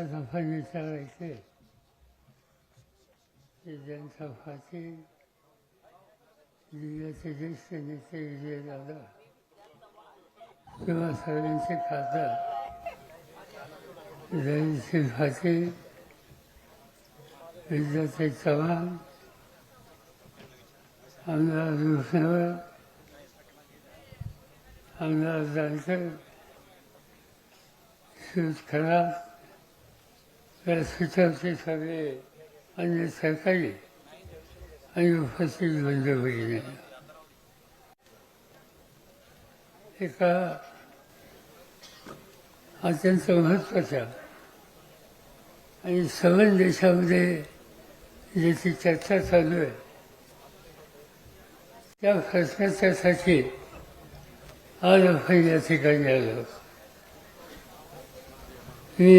आपल्याला आपण विचारायचे की ज्यांचा फाशी जिल्ह्याचे ज्येष्ठ नेते विजय दादा किंवा सर्वांचे खासदार जयसिंग फाशी, विद्याताई चव्हाण, आमदार भुसनवर, आमदार जानकर, सुज खरात या सुचावचे सगळे अन्य सरकारी आणि उपस्थित बंधू भगिनी, एका अत्यंत महत्त्वाच्या आणि सवन देशामध्ये ज्याची चर्चा चालू आहे त्या प्रश्नाच्यासाठी आज आपण या ठिकाणी आलो. मी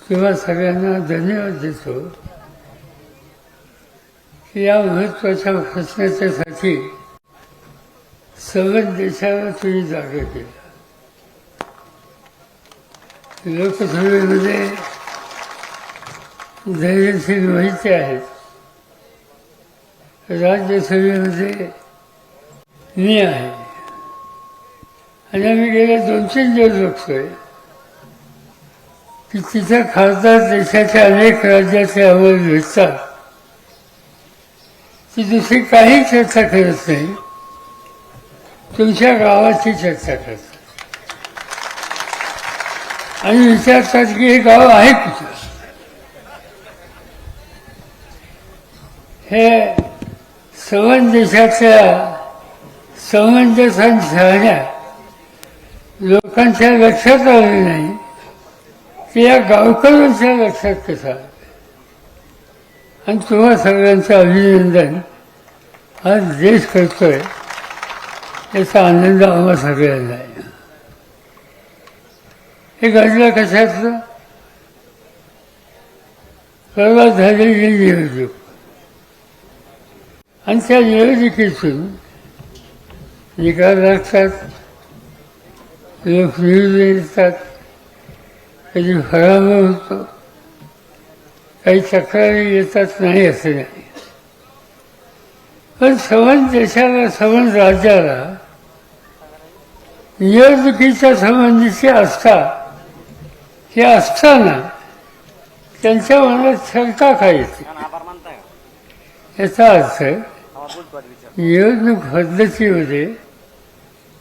तुम्हा सगळ्यांना धन्यवाद देतो की या महत्त्वाच्या प्रश्नाच्यासाठी सवन देशाला तुम्ही जागा केला. लोकसभेमध्ये धैर्यशील माहिती आहेत, राज्यसभेमध्ये मी आहे आणि आम्ही गेल्या 2-3 दिवस बघतोय की तिथे खासदार देशाच्या अनेक राज्याचे अहवाल भेटतात, ती दुसरी काही चर्चा करत नाही, तुमच्या गावाची चर्चा करतात आणि विचारतात की हे गाव आहे कुठं. हे सवन देशाच्या समंजसन शहाण्या लोकांच्या लक्षात आले नाही की या गावकऱ्यांच्या लक्षात कसा. आणि तुम्हा सगळ्यांचं अभिनंदन आज देश करतोय याचा आनंद आम्हा सगळ्यांना आहे. हे घडलं कशाचं? परवा झालेली निवडणूक आणि त्या निवडणुकीतून निकाल लागतात, लोक निवडून येतात, कधी पराभव होतो, काही तक्रारी येतात, नाही असं नाही. पण सवन देशाला, सवन राज्याला निवडणुकीच्या संबंधीची आस्था हे असताना त्यांच्या मनात शंका काय येते. याचा अर्थ निवडणूक पद्धतीमध्ये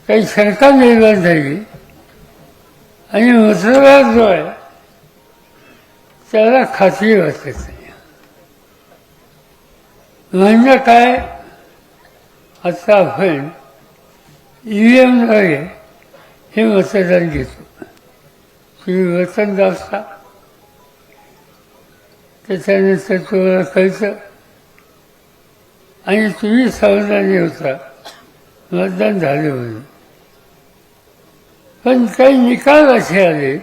काही शंका निर्माण झाली आणि मतदार जो आहे त्याला खात्री वाटत नाही. म्हणजे काय, आता आपण EVMद्वारे हे मतदान घेतो. तुम्ही वतन दाबता, त्याच्यानंतर तुम्हाला कळतं आणि तुम्ही सावधानी होता मतदान झाले म्हणून. पण काही निकाल असे आले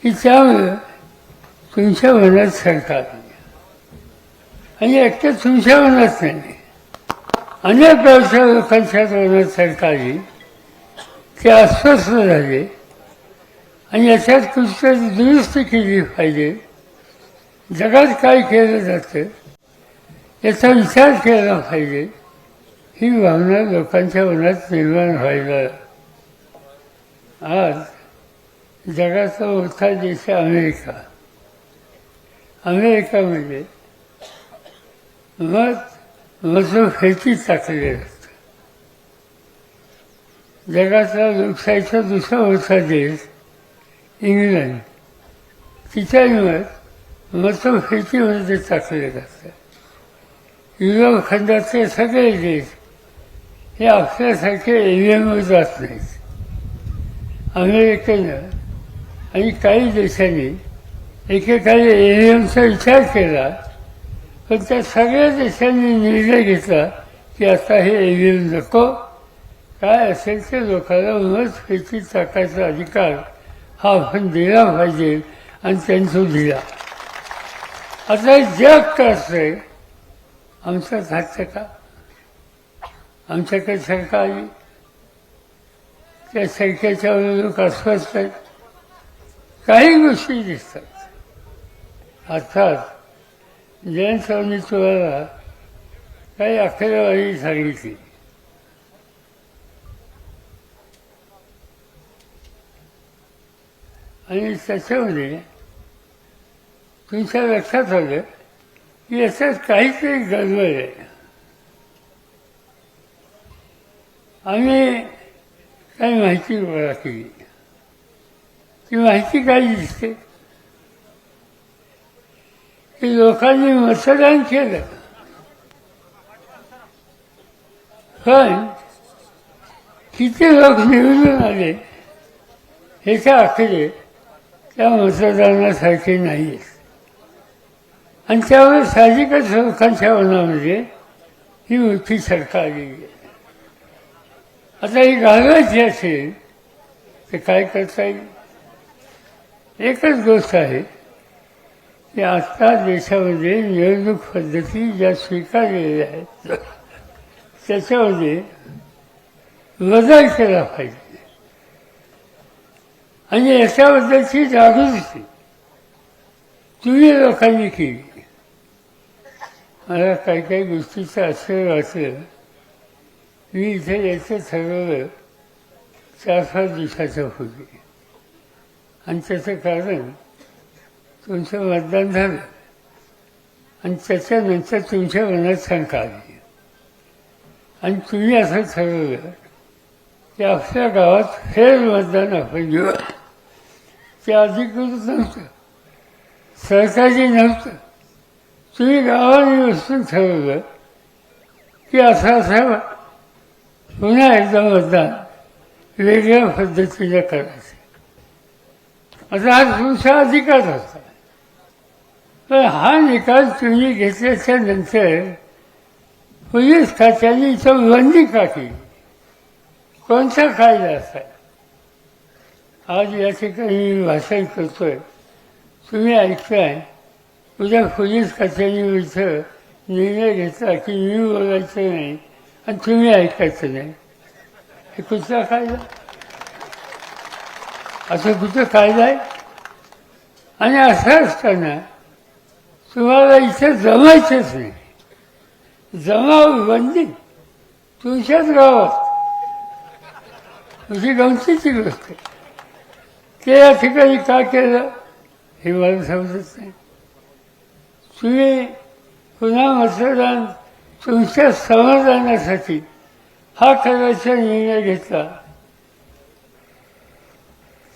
की त्यामुळे तुमच्या मनात शंका आली आणि एकट्या तुमच्या मनात नाही, अनेक गावच्या लोकांच्या मनात शंका आली, ते अस्वस्थ झाले आणि याच्यात कुठतरी दुरुस्ती केली पाहिजे, जगात काय केलं जातं याचा विचार केला पाहिजे, ही भावना लोकांच्या मनात निर्माण व्हायला. आज जगाचा मोठा देश आहे अमेरिकामध्ये मतभेदी टाकले जातं. जगाचा लोकशाहीचा दुसरा मोठा देश इंग्लंड, तिच्या मतभेदीमध्ये टाकले जातं. युरोप खंडातले सगळे देश हे आपल्यासारखे EVMवर जात नाहीत. अमेरिकेनं आणि काही देशांनी एकेकाळी EVMचा विचार केला, पण त्या सगळ्या देशांनी निर्णय घेतला की आता हे EVM नको, काय असेल ते लोकांना मतभेदी टाकायचा अधिकार हा आपण दिला पाहिजे आणि त्यांचा दिला. आता जग कसं आमचं घातलं का, आमच्याकडे शंका आली, त्या शंकेच्या लोक अस्वस्थ आहेत, काही गोष्टी दिसतात. अर्थात जयंत सावंतने तुम्हाला काही आकडेवारी सांगितली. आणि त्याच्यामध्ये तुमच्या लक्षात आलं की याच्यात काहीतरी गडबड आहे. आम्ही काही माहिती गोळा केली. ती माहिती काय दिसते की लोकांनी मतदान केलं, पण किती लोक निवडून आले ह्याचे आकडे त्या मतदानासारखे नाही आहेत. आणि त्यामुळे साहजिकच लोकांच्या मनामध्ये ही मोठी शंका आलेली आहे. आता ही घालवायची असेल तर काय करता येईल? एकच गोष्ट आहे की आता देशामध्ये निवडणूक पद्धती ज्या स्वीकारलेल्या आहेत त्याच्यामध्ये बदल केला पाहिजे. आणि याच्याबद्दलची जागृती तुम्ही लोकांनी केली. मला काही काही गोष्टीचं आश्चर्य वाटलं. मी इथे यायचं ठरवलं 4-5 दिवसाच्या पूर्वी. आणि त्याचं कारण तुमचं मतदान झालं आणि त्याच्यानंतर तुमच्या मनात शंका आली आणि तुम्ही असं ठरवलं की आपल्या गावात फेर मतदान आपण घेऊ. ते अधिकृत नव्हतं, सरकारी नव्हतं. तुम्ही गावाने बसून ठरवलं की असं पुन्हा एकदा मतदान वेगळ्या पद्धतीने करायचं. आता हा तुमचा अधिकार होता, पण हा निकाल तुम्ही घेतल्याच्या नंतर पोलीस खात्याने इथं बंदी का केली? कोणता कायदा असा? आज या ठिकाणी मी भाषण करतोय, तुम्ही ऐकताय. उद्या पोलीस खात्याने इथं निर्णय घेतला की मी बोलायचं नाही आणि तुम्ही ऐकायचं नाही. हे कुठला कायदा? असं कुठं कायदा आहे? आणि असं असताना तुम्हाला इथे जमायचंच नाही. जमाव बंदी तुमच्याच गावात. तुझी गमतीची गोष्ट आहे. ते या ठिकाणी का केलं हे मला समजत नाही. तुम्ही पुन्हा मतदान तुमच्या समाधानासाठी हा करायचा निर्णय घेतला,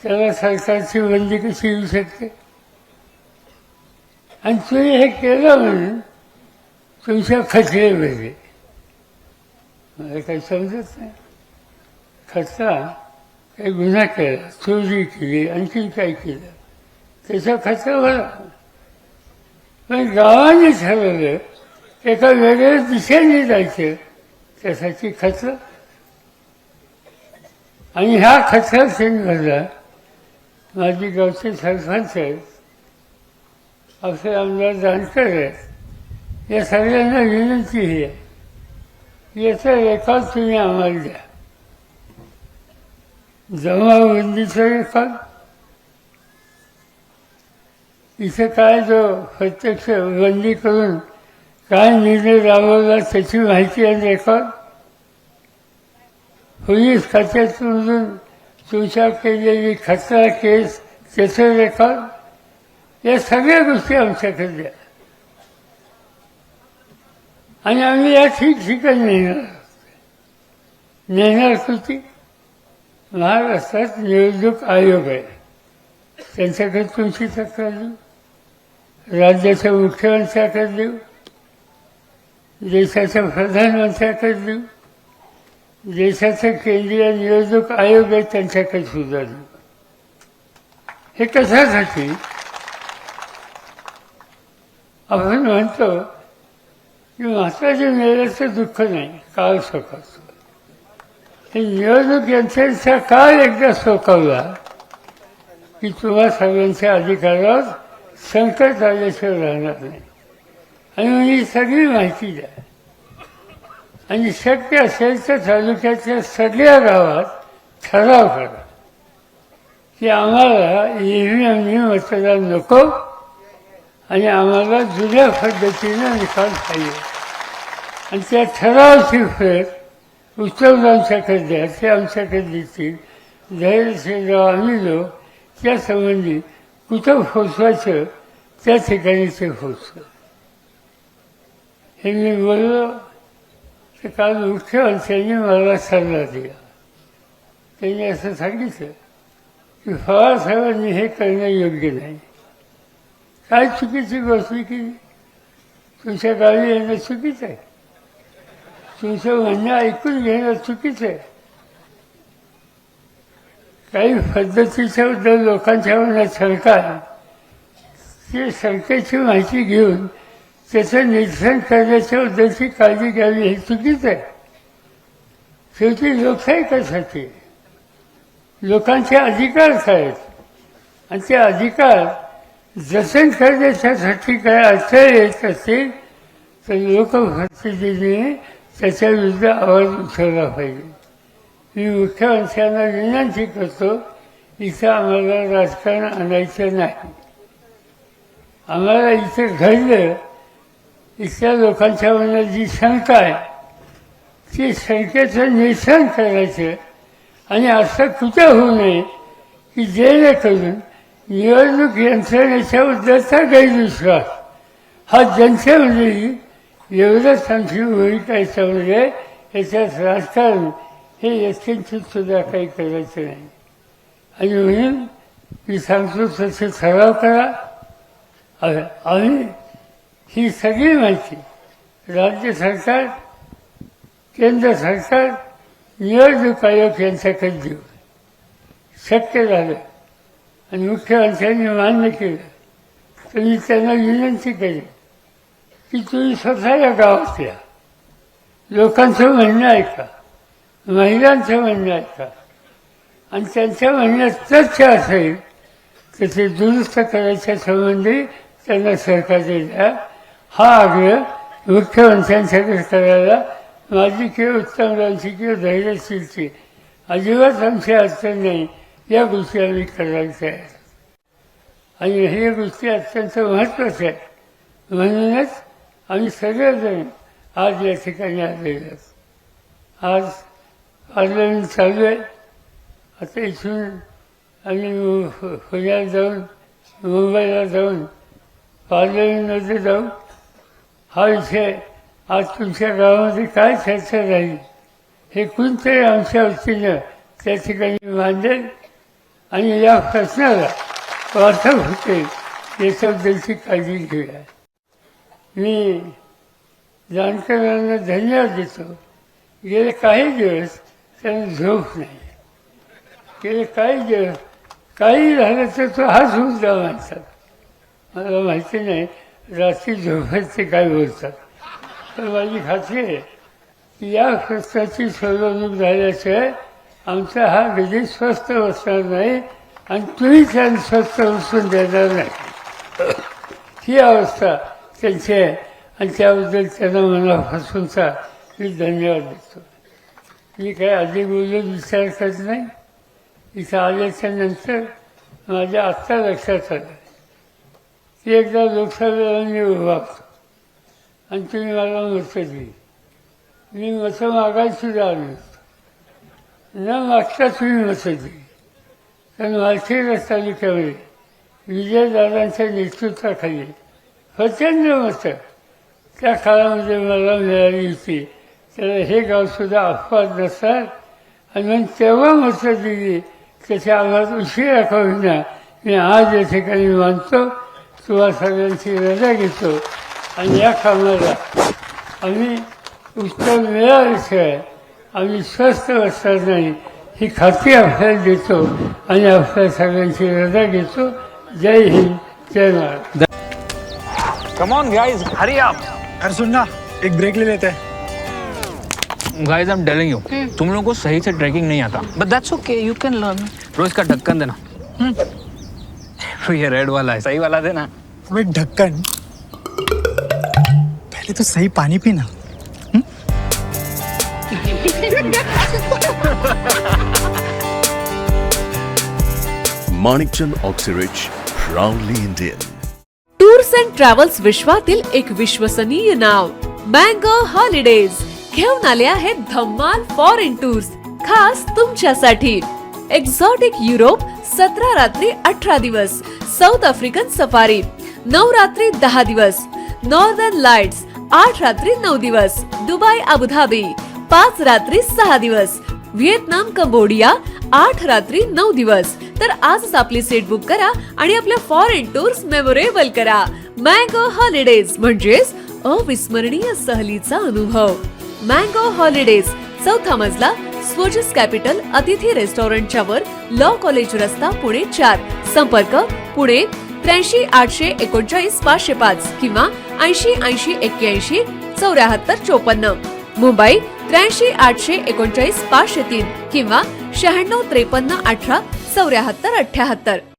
त्याला सरकारची बंदी कशी येऊ शकते? आणि तुम्ही हे केलं म्हणून तुमच्या खचले वेगळे. मला काही समजत नाही. खचला, काही गुन्हा केला, चोरी केली, आणखीन काय केलं, त्याचा खचला बरा. पण गावाने ठरवलं एका वेगळ्या दिशेने जायचं, त्यासाठी खचलं. आणि ह्या खचला सेंटरला माझी गावचे सरपंच आहेत, आपले आमदार जानकर आहेत, या सगळ्यांना विनंती आहे याचा रेकॉर्ड तुम्ही आम्हाला द्या. जमावबंदीचा रेकॉर्ड. इथे काय जो प्रत्यक्ष बंदी करून काय निर्णय राबवला त्याची माहिती आणि रेकॉर्ड. पोलीस खात्यातून तुमच्या केलेली खतरा केस त्याचं रेकॉर्ड. या सगळ्या गोष्टी आमच्याकडे द्या आणि आम्ही या ठिकठिकाणी नेणार कृती. महाराष्ट्रात निवडणूक आयोग आहे, त्यांच्याकडे तुमची तक्रार देऊ, राज्याच्या मुख्यमंत्र्याकडे देऊ, देशाच्या प्रधानमंत्र्याकडे देऊ, देशाचा केंद्रीय निवडणूक आयोग आहे त्यांच्याकडे सुद्धा देऊ. हे कशासाठी? आपण म्हणतो की महाराज मेल्याचं दुःख नाही, काळ सोकावतो. हे निवडणूक यंत्रणेचा काळ एकदा सोकावला की तुम्हा सगळ्यांच्या अधिकारावर संकट आल्याशिवाय राहणार नाही. आणि मग ही सगळी माहिती द्या आणि शक्य असेल तर तालुक्याच्या सगळ्या गावात ठराव करा की आम्हाला ईव्हीएमनी मतदान नको आणि आम्हाला जुन्या पद्धतीनं निकाल पाहिजे. आणि त्या ठरावाची प्रत उद्धवरावांच्याकडे द्या, ते आमच्याकडे देतील. धैर्यशीलराव आम्ही लोक त्यासंबंधी कुठं पोचवायचं त्या ठिकाणी ते पोचलं. हे मी बोललो तर काल मुख्यमंत्र्यांनी मला सल्ला दिला. त्यांनी असं सांगितलं की पवारसाहेबांनी हे करणं योग्य नाही. काय चुकीची गोष्ट की तुमच्या गावी येणं चुकीचं आहे, तुमचं म्हणणं ऐकून घेणं चुकीचं आहे. काही पद्धतीच्या बद्दल लोकांच्या मनात शंका आहे, ते शंकेची माहिती घेऊन त्याचं निरसन करण्याच्या बद्दलची काळजी घ्यावी हे चुकीचं आहे. शेवटी लोकशाही कशासाठी, लोकांचे अधिकार काय आहेत आणि ते अधिकार जतन करण्याच्यासाठी काय अडचण येत असेल तर लोकप्रतिनिधीने त्याच्या विरुद्ध आवाज उठवला पाहिजे. मी मुख्यमंत्र्यांना विनंती करतो, इथं आम्हाला राजकारण आणायचं नाही. आम्हाला इथं घडलं, इथल्या लोकांच्या मनात जी शंका आहे ती शंकेचं निरसन करायचं आणि असं कुठं होऊ नये की जेणेकरून निवडणूक यंत्रणेच्याबद्दलचा गैरविश्वास हा जनतेमध्ये येईल. एवढंच आमची भूमिका याच्यामध्ये. याच्यात राजकारण हे यत्किंचित सुद्धा काही करायचं नाही. आणि म्हणून मी सांगतो तसे ठराव करा. आम्ही ही सगळी माहिती राज्य सरकार, केंद्र सरकार, निवडणूक आयोग यांच्याकडे देऊ. शक्य झालं आणि मुख्यमंत्र्यांनी मान्य केलं तर मी त्यांना विनंती करेन की तुम्ही स्वतः या गावात या, लोकांचं म्हणणं ऐका, महिलांचं म्हणणं ऐका आणि त्यांच्या म्हणण्यात तथ्य असेल तर ते दुरुस्त करायच्या संबंधी त्यांना सरकारने द्या. हा आग्रह मुख्यमंत्र्यांच्याकडे करायला माझी किंवा उत्तमरावांची किंवा धैर्यशीलची अजिबात आमची अडचण नाही. या गोष्टी आम्ही करायला तयार आणि हे गोष्टी अत्यंत महत्त्वाच्या आहेत. म्हणूनच आम्ही सगळेजण आज या ठिकाणी आलेलो आहोत. आज पार्लमेंट चालू आहे. आता इथून आम्ही पुण्यात जाऊन, मुंबईला जाऊन पार्लमेंटमध्ये जाऊन हा विषय आज तुमच्या गावामध्ये काय चर्चा राहील हे कोणतरी आमच्या वतीनं त्या ठिकाणी मांडेल आणि या प्रश्नाला वाटप होते याच्याबद्दलची काळजी घेऊया. मी जाणकारांना धन्यवाद देतो. गेले काही दिवस त्यांना झोप नाही. गेले काही दिवस काही झालं तर तो हाच मुद्दा माणसात. मला माहिती नाही रात्री झोपेत ते काय बोलतात, पण माझी खात्री आहे की या प्रश्नाची सोडवणूक झाल्याशिवाय आमचा हा विधी स्वस्थ बसणार नाही आणि तुम्ही त्यांना स्वस्थ बसून देणार नाही. ही अवस्था त्यांची आहे आणि त्याबद्दल त्यांना मनापासूनचा मी धन्यवाद देतो. मी काय अधिक बोलून विचार करत नाही. इथं आल्याच्या नंतर माझ्या आत्ता लक्षात आलं की एकदा लोकसभेला मी उभा होतो आणि तुम्ही मला मतं दिली. मी मतं मागायला सुद्धा आलो होतो, न मागता तुम्ही मतं दिली. कारण मालखेड तालुक्यामध्ये विजयदादांच्या नेतृत्वाखाली प्रचंड मतं त्या काळामध्ये मला मिळाली होती. त्याला हे गावसुद्धा अपवाद नसतात आणि मग तेव्हा मतं दिली. त्याच्या आवाज उशिरा का होईना मी आज या ठिकाणी मानतो. तुम्हाला सगळ्यांची रजा घेतो आणि या कामाला आम्ही उत्तर मिळाल्याशिवाय आम्ही स्वस्थ बसणार नाही ही खात्री आपल्याला देतो आणि आपल्या सगळ्यांची रजा घेतो. जय हिंद, जय Maharashtra. Come on guys, hurry up. यार सुन ना, एक ब्रेक ले लेते हैं. Guys, I'm telling you, तुम लोगों को सही से ट्रैकिंग नहीं आता. But that's okay, you can learn. रोज का ढक्कन देना. तो ये रेड वाला है, सही वाला देना. अबे ढक्कन, पहले तो सही पानी पीना. Manikchand Oxyrich, proudly Indian. Tours and travels विश्वातील एक विश्वसनीय नाव मँगो हॉलिडेज घेऊन आले आहेत धम्माल फॉरेन टूर्स खास तुमच्यासाठी. एक्झॉटिक युरोप 17 रात्री 18 दिवस, साऊथ आफ्रिकन सफारी 9 रात्री 10 दिवस, नॉर्दर्न लाईट्स 8 रात्री 9 दिवस, दुबई अबुधाबी 5 रात्री 6 दिवस, व्हिएतनाम कंबोडिया 8 रात्री 9 दिवस. तर आजच आपली सीट बुक करा आणि आपल्या फॉरेन टूर्स मेमोरेबल करा. मँगो हॉलिडेज म्हणजेच अविस्मरणीय सहलीचा अनुभव. मँगो हॉलिडेज, चौथा मजला, स्वोजस कॅपिटल अतिथी रेस्टॉरंटच्या वर, लॉ कॉलेज रस्ता, पुणे 4. संपर्क पुणे 83 839 505 किंवा 80 80 81 74 54. मुंबई 83 839 503 किंवा 96 53 18 74 78.